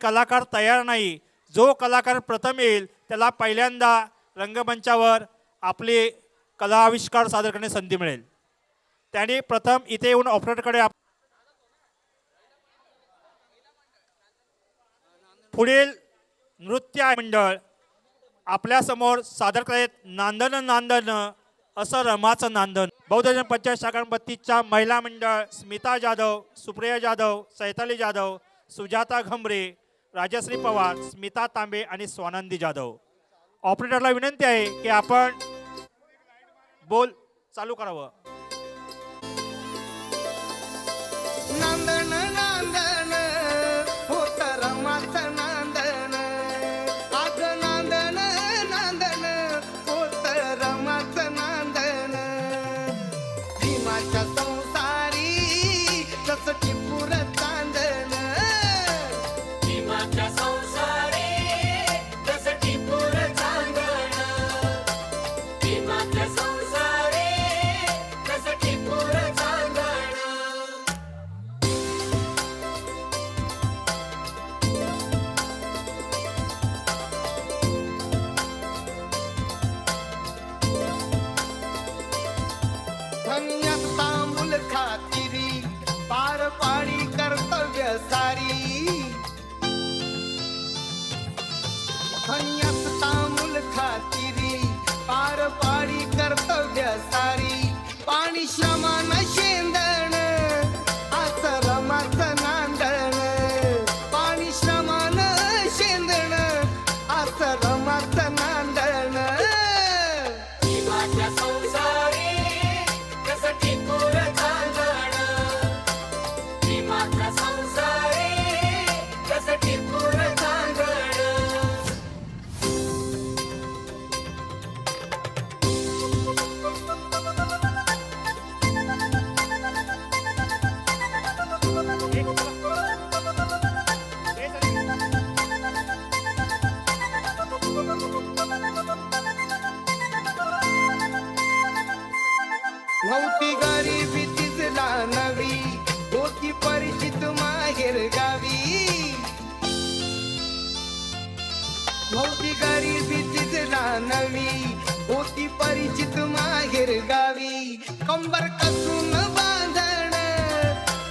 कलाकार तयार नाही. जो कलाकार प्रथम येईल त्याला पहिल्यांदा रंगमंचावर आपली कला आविष्कार सादर करण्याची संधी मिळेल. त्याने प्रथम इथे येऊन ऑपरेटरकडे पुढील नृत्य मंडळ आपल्या समोर सादर करत नांदन नांदन असं रमाचं नांदन. बौद्धजन पंचायत शाखांबत्तीच्या महिला मंडळ स्मिता जाधव, सुप्रिया जाधव, सैताली जाधव, सुजाता घमरे, राजश्री पवार, स्मिता तांबे आणि स्वानंदी जाधव. ऑपरेटरला विनंती आहे की आपण बोल चालू करावं. नांदन नांदन होत रमाचं नांदन, आज नांदन नांदन होत रमाचं नांदन. भीमाच्या संसारी जसं टिपूर चांदन, भीमाच्या संसारी जसं टिपूर चांदन, भीमाच्या संसारी जसं टिपूर चांदन. धन्यात तांबूल खातिरी पार पाडी कर्तव्य सारी. धन्यात तांबूल खातिरी पार पाडी कर्तव्य सारी. पाणी श्रमान शेंदण असं रमाचं नांदण, पाणी श्रमान शेंदण असं रमाचं नांदण. भीमाच्या संसारी जसं टिपूर चांदन, भीमाच्या संसारी जसं टिपूर चांदन. नव्हती गरिबी तिजला नवी, होती परिचित माहेर गावी. नव्हती गरिबी तिजला नवी, होती परिचित माहेर गावी. कंबर कसून बांधण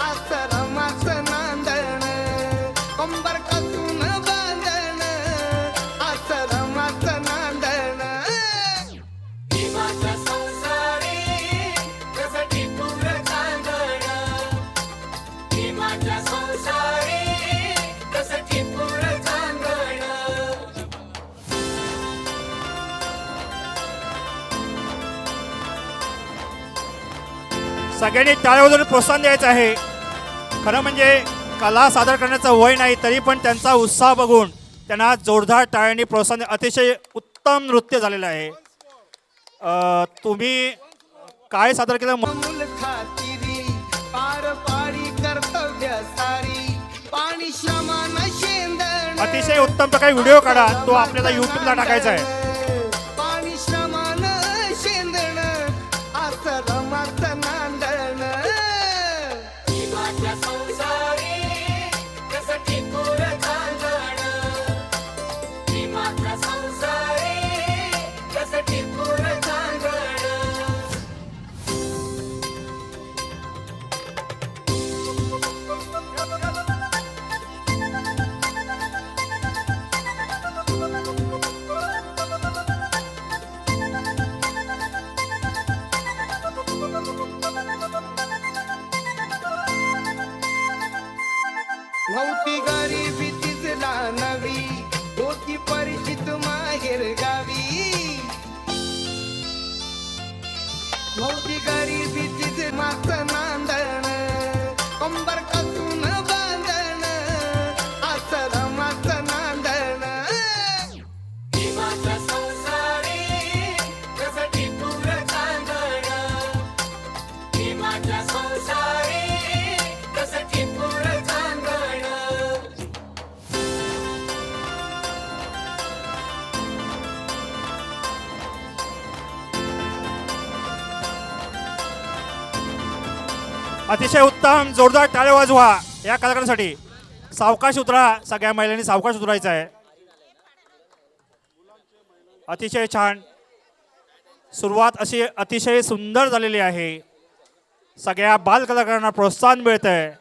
असं रमाचं नांदण, कंबर कसून बांधण असं रमाचं नांदण. भीमाच्या संसारी जसं टिपूर चांदन, भीमाच्या संसारी जसं टिपूर चांदन. सगळ्यांनी टाळ्या वाजवून प्रोत्साहन द्यायचं आहे. खरं म्हणजे कला सादर करण्याचं वय नाही तरी पण त्यांचा उत्साह बघून त्यांना जोरदार टाळ्यांनी प्रोत्साहन. अतिशय उत्तम नृत्य झालेलं आहे. तुम्ही काय सादर केलं? अमूल खातिरी पार पाडी कर्तव्य सारी. पाणी श्रमान शेंदण अतिशय उत्तम प्रकारे व्हिडिओ काढा, तो आपल्याला युट्यूबला टाकायचा आहे. पाणी श्रमान शेंदण असं रमाचं नांदण. भीमाच्या संसारी जसं टिपूर चांदन, भीमाच्या संसारी जसं टिपूर चांदन. नव्हती गरिबी तिजला नवी, होती परिचित माहेर गावी. नव्हती गरिबी तिजमाचं नांदण, कंबर कसून बांधण असं रमाचं नांदण. भीमाच्या संसारी जसं टिपूर चांदन, भीमाच्या संसारी जसं टिपूर चांदन. अतिशय उत्तम, जोरदार टाळ्या वाजवा या कलाकारांसाठी. सावकाश उतरा, सगळ्या महिलांनी सावकाश उतरायचं आहे. अतिशय छान सुरुवात अशी अतिशय सुंदर झालेली आहे. सगळ्या बाल कलाकारांना प्रोत्साहन मिळतंय.